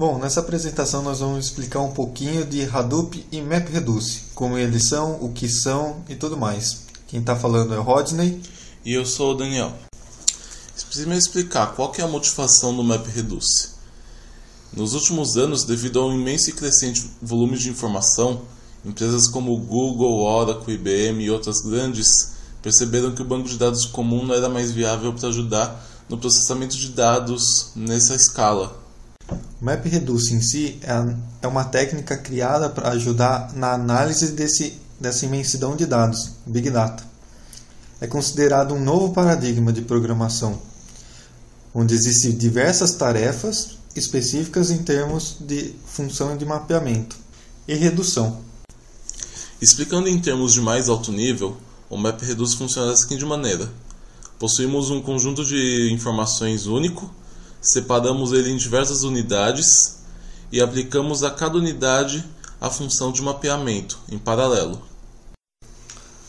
Bom, nessa apresentação nós vamos explicar um pouquinho de Hadoop e MapReduce, como eles são, o que são e tudo mais. Quem está falando é o Rodney. E eu sou o Daniel. Preciso me explicar qual que é a motivação do MapReduce. Nos últimos anos, devido ao imenso e crescente volume de informação, empresas como Google, Oracle, IBM e outras grandes perceberam que o banco de dados comum não era mais viável para ajudar no processamento de dados nessa escala. O MapReduce em si é uma técnica criada para ajudar na análise dessa imensidão de dados, Big Data. É considerado um novo paradigma de programação, onde existem diversas tarefas específicas em termos de função de mapeamento e redução. Explicando em termos de mais alto nível, o MapReduce funciona da seguinte maneira. Possuímos um conjunto de informações único, separamos ele em diversas unidades e aplicamos a cada unidade a função de mapeamento, em paralelo.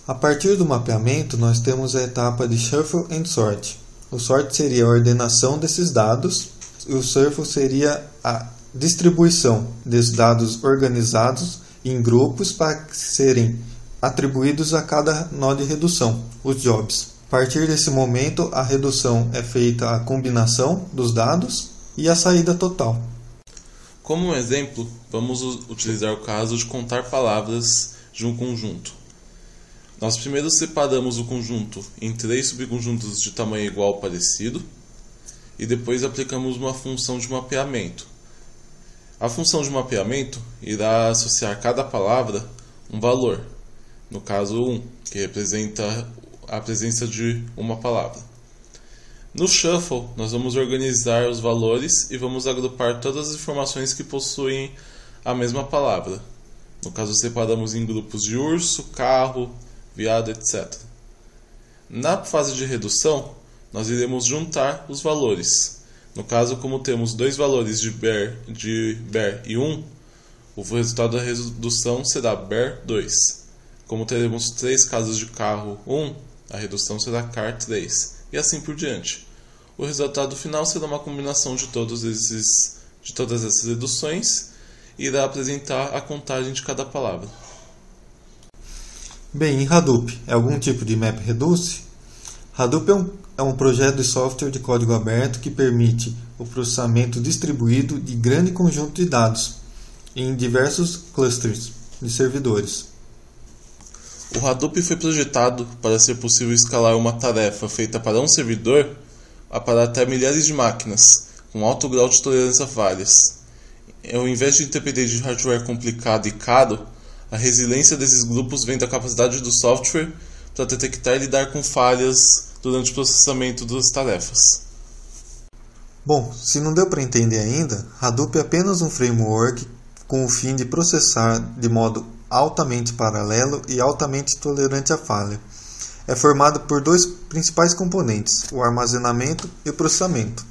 A partir do mapeamento, nós temos a etapa de Shuffle and Sort. O sort seria a ordenação desses dados e o shuffle seria a distribuição desses dados organizados em grupos para serem atribuídos a cada nó de redução, os jobs. A partir desse momento, a redução é feita a combinação dos dados e a saída total. Como um exemplo, vamos utilizar o caso de contar palavras de um conjunto. Nós primeiro separamos o conjunto em 3 subconjuntos de tamanho igual ou parecido e depois aplicamos uma função de mapeamento. A função de mapeamento irá associar a cada palavra um valor, no caso 1, que representa a presença de uma palavra. No Shuffle, nós vamos organizar os valores e vamos agrupar todas as informações que possuem a mesma palavra. No caso, separamos em grupos de urso, carro, veado, etc. Na fase de redução, nós iremos juntar os valores. No caso, como temos dois valores de bear e 1, o resultado da redução será bear 2. Como teremos 3 casos de carro 1, a redução será car 3, e assim por diante. O resultado final será uma combinação de todas essas reduções e irá apresentar a contagem de cada palavra. Bem, em Hadoop, é algum tipo de MapReduce? Hadoop é um projeto de software de código aberto que permite o processamento distribuído de grande conjunto de dados em diversos clusters de servidores. O Hadoop foi projetado para ser possível escalar uma tarefa feita para um servidor para até milhares de máquinas, com alto grau de tolerância a falhas. Ao invés de depender de hardware complicado e caro, a resiliência desses grupos vem da capacidade do software para detectar e lidar com falhas durante o processamento das tarefas. Bom, se não deu para entender ainda, Hadoop é apenas um framework com o fim de processar de modo altamente paralelo e altamente tolerante à falha. É formado por 2 principais componentes, o armazenamento e o processamento.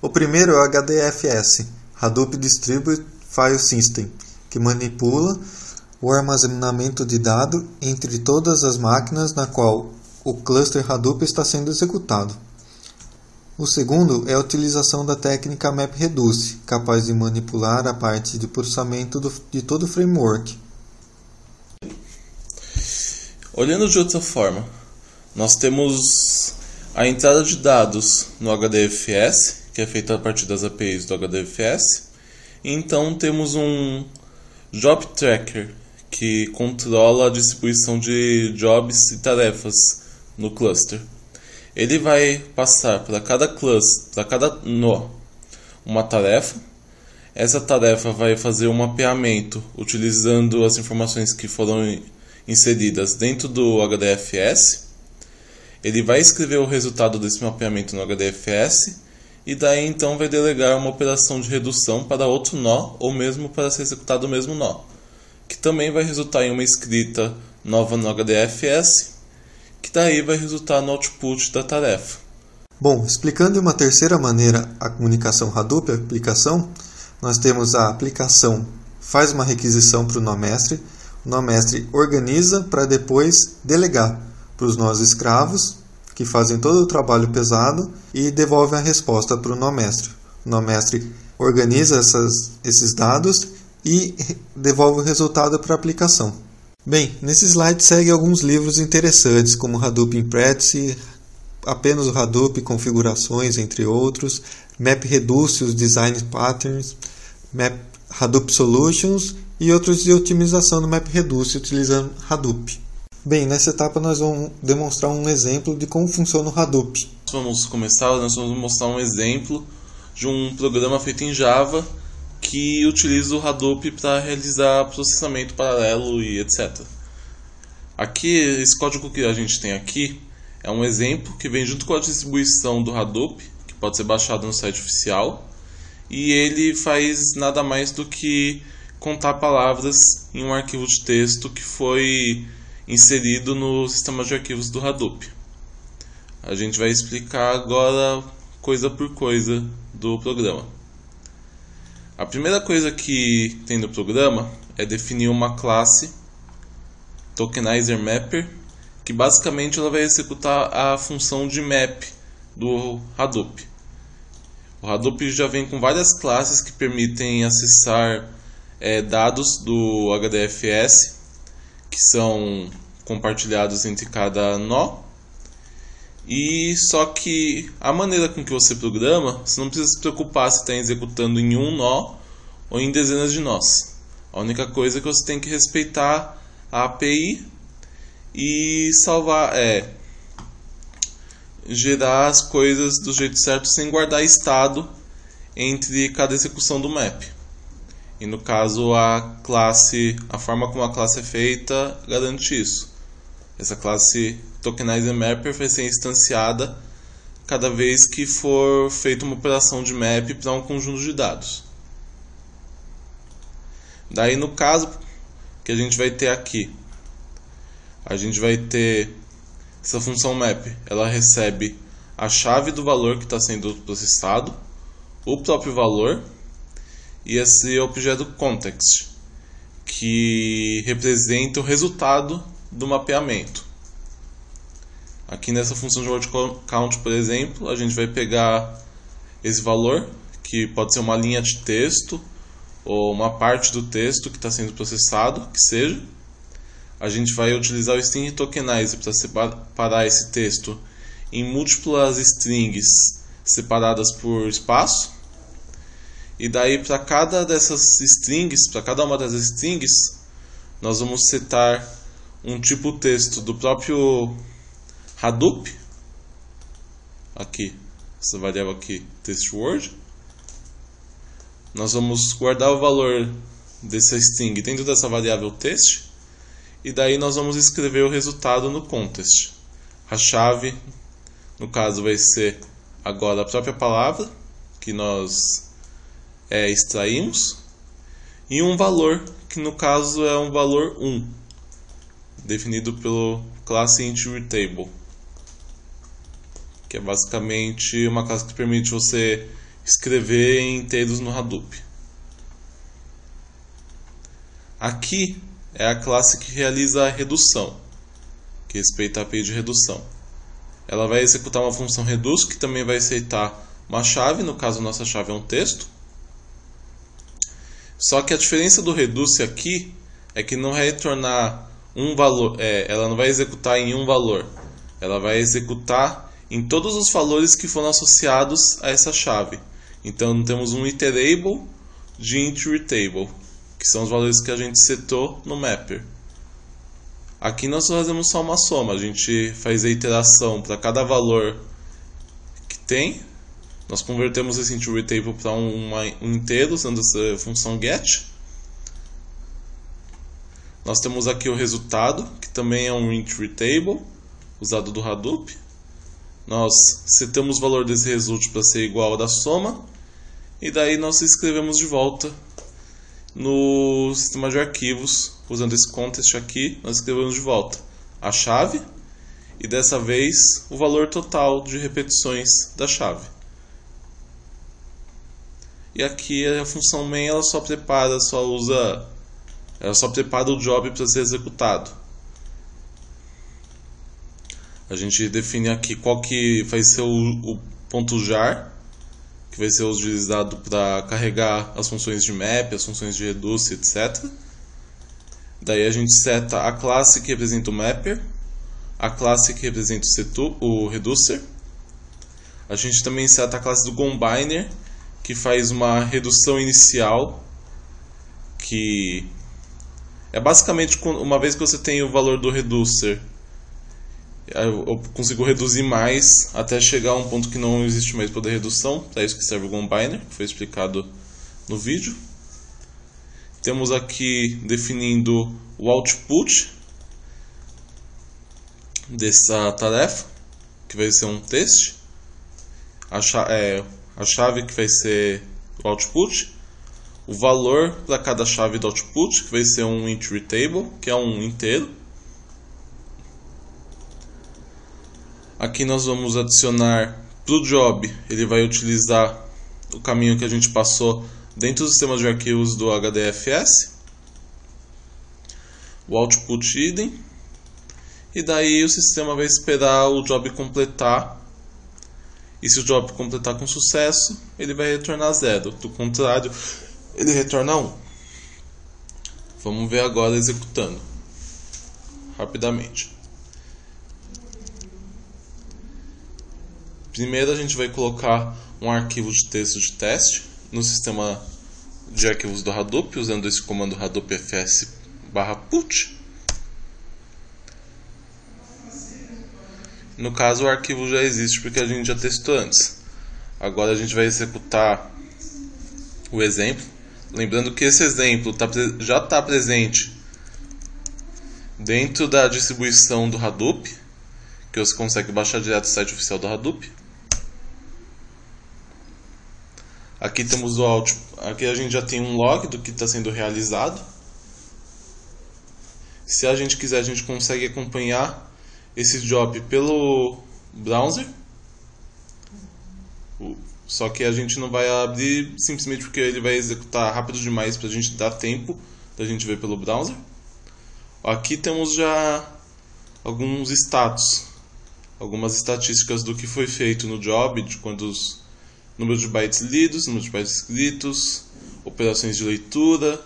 O primeiro é o HDFS, Hadoop Distributed File System, que manipula o armazenamento de dados entre todas as máquinas na qual o cluster Hadoop está sendo executado. O segundo é a utilização da técnica MapReduce, capaz de manipular a parte de processamento de todo o framework. Olhando de outra forma, nós temos a entrada de dados no HDFS, que é feita a partir das APIs do HDFS, e então temos um Job Tracker, que controla a distribuição de jobs e tarefas no cluster. Ele vai passar para cada nó uma tarefa. Essa tarefa vai fazer um mapeamento utilizando as informações que foram inseridas dentro do HDFS. Ele vai escrever o resultado desse mapeamento no HDFS e daí então vai delegar uma operação de redução para outro nó ou mesmo para ser executado o mesmo nó, que também vai resultar em uma escrita nova no HDFS, que daí vai resultar no output da tarefa. Bom, explicando de uma terceira maneira a comunicação Hadoop, a aplicação, nós temos a aplicação faz uma requisição para o nó mestre, o nó mestre organiza para depois delegar para os nós escravos, que fazem todo o trabalho pesado, e devolve a resposta para o nó mestre. O nó mestre organiza esses dados e devolve o resultado para a aplicação. Bem, nesse slide segue alguns livros interessantes, como Hadoop in Practice, apenas o Hadoop, configurações, entre outros, MapReduce, os Design Patterns, Hadoop Solutions e outros de otimização do MapReduce utilizando Hadoop. Bem, nessa etapa nós vamos demonstrar um exemplo de como funciona o Hadoop. Nós vamos mostrar um exemplo de um programa feito em Java que utiliza o Hadoop para realizar processamento paralelo e etc. Aqui, esse código que a gente tem aqui é um exemplo que vem junto com a distribuição do Hadoop, que pode ser baixado no site oficial, e ele faz nada mais do que contar palavras em um arquivo de texto que foi inserido no sistema de arquivos do Hadoop. A gente vai explicar agora coisa por coisa do programa. A primeira coisa que tem no programa é definir uma classe Tokenizer Mapper, que basicamente ela vai executar a função de map do Hadoop. O Hadoop já vem com várias classes que permitem acessar dados do HDFS, que são compartilhados entre cada nó. E só que a maneira com que você programa, você não precisa se preocupar se está executando em um nó ou em dezenas de nós. A única coisa é que você tem que respeitar a API e gerar as coisas do jeito certo sem guardar estado entre cada execução do map. E no caso a forma como a classe é feita garante isso. Essa classe Tokenizer Mapper vai ser instanciada cada vez que for feita uma operação de map para um conjunto de dados. Daí no caso que a gente vai ter aqui, a gente vai ter essa função map, ela recebe a chave do valor que está sendo processado, o próprio valor e esse objeto context, que representa o resultado do mapeamento. Aqui nessa função de word count, por exemplo, a gente vai pegar esse valor, que pode ser uma linha de texto ou uma parte do texto que está sendo processado, que seja. A gente vai utilizar o string tokenizer para separar esse texto em múltiplas strings separadas por espaço. E daí para cada uma dessas strings, nós vamos setar um tipo texto do próprio Hadoop, aqui, essa variável aqui, textWord. Nós vamos guardar o valor dessa string dentro dessa variável text, e daí nós vamos escrever o resultado no context. A chave, no caso, vai ser agora a própria palavra que nós extraímos, e um valor, que no caso é um valor 1, definido pelo classe IntRetable, que é basicamente uma classe que permite você escrever em inteiros no Hadoop. Aqui é a classe que realiza a redução, que respeita a API de redução. Ela vai executar uma função reduce, que também vai aceitar uma chave, no caso nossa chave é um texto. Só que a diferença do reduce aqui é que não vai retornar um valor, ela não vai executar em um valor, ela vai executar em todos os valores que foram associados a essa chave. Então temos um iterable de IntRetable, que são os valores que a gente setou no mapper. Aqui nós fazemos só uma soma, a gente faz a iteração para cada valor que tem. Nós convertemos esse IntRetable para um inteiro usando essa função get. Nós temos aqui o resultado, que também é um IntRetable usado do Hadoop. Nós setamos o valor desse result para ser igual ao da soma, e daí nós escrevemos de volta no sistema de arquivos, usando esse context aqui, nós escrevemos de volta a chave e dessa vez o valor total de repetições da chave. E aqui a função main ela só prepara o job para ser executado. A gente define aqui qual que vai ser o ponto jar, que vai ser utilizado para carregar as funções de map, as funções de reduce, etc. Daí a gente seta a classe que representa o mapper, a classe que representa o reducer. A gente também seta a classe do combiner, que faz uma redução inicial, que é basicamente uma vez que você tem o valor do reducer, eu consigo reduzir mais até chegar a um ponto que não existe mais poder de redução. É isso que serve o combiner, que foi explicado no vídeo. Temos aqui definindo o output dessa tarefa, que vai ser um teste. A chave que vai ser o output. O valor para cada chave do output, que vai ser um entry table, que é um inteiro. Aqui nós vamos adicionar para o job, ele vai utilizar o caminho que a gente passou dentro do sistema de arquivos do HDFS. O output idem. E daí o sistema vai esperar o job completar. E se o job completar com sucesso, ele vai retornar 0. Do contrário, ele retorna 1. Vamos ver agora executando rapidamente. Primeiro a gente vai colocar um arquivo de texto de teste no sistema de arquivos do Hadoop, usando esse comando hadoop fs/put. No caso, o arquivo já existe porque a gente já testou antes. Agora a gente vai executar o exemplo. Lembrando que esse exemplo já está presente dentro da distribuição do Hadoop, que você consegue baixar direto do site oficial do Hadoop. Aqui temos o output. Aqui a gente já tem um log do que está sendo realizado. Se a gente quiser, a gente consegue acompanhar esse job pelo browser. Só que a gente não vai abrir simplesmente porque ele vai executar rápido demais para a gente dar tempo da gente ver pelo browser. Aqui temos já alguns status, algumas estatísticas do que foi feito no job, de quantos número de bytes lidos, número de bytes escritos, operações de leitura.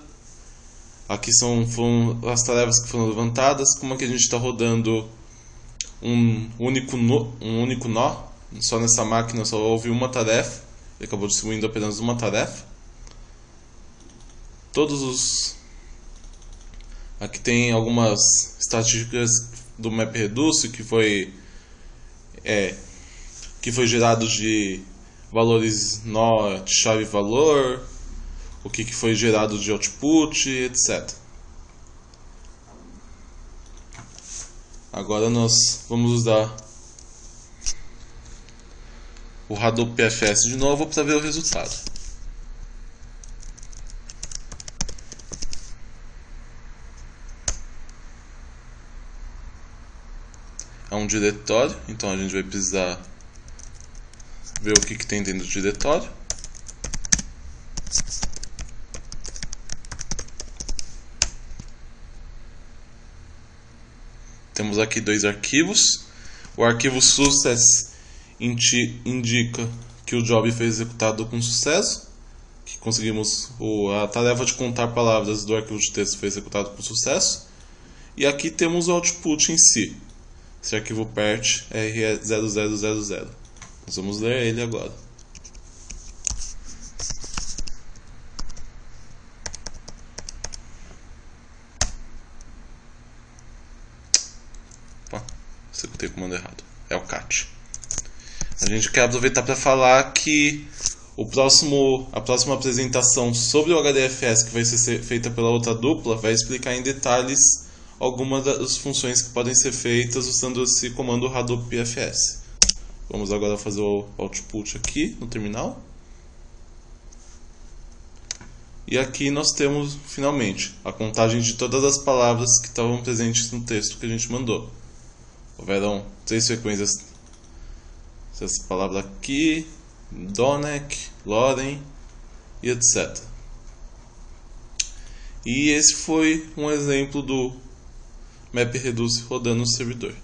Aqui foram as tarefas que foram levantadas, como é que a gente está rodando um único nó. Só nessa máquina só houve uma tarefa, ele acabou distribuindo apenas uma tarefa. Aqui tem algumas estatísticas do MapReduce que foi gerado de valores nó de chave valor, o que foi gerado de output, etc. Agora nós vamos usar o Hadoop PFS de novo para ver o resultado. É um diretório, então a gente vai precisar ver o que tem dentro do diretório. Temos aqui dois arquivos. O arquivo success indica que o job foi executado com sucesso, que conseguimos a tarefa de contar palavras do arquivo de texto foi executado com sucesso. E aqui temos o output em si. Esse arquivo PERT RE0000. Nós vamos ler ele agora. Opa, executei o comando errado. É o cat. A gente quer aproveitar para falar que a próxima apresentação sobre o HDFS, que vai ser feita pela outra dupla, vai explicar em detalhes algumas das funções que podem ser feitas usando esse comando Hadoop PFS. Vamos agora fazer o output aqui no terminal. E aqui nós temos, finalmente, a contagem de todas as palavras que estavam presentes no texto que a gente mandou. Houveram 3 sequências. Essa palavra aqui, Donek, Loren e etc. E esse foi um exemplo do MapReduce rodando no servidor.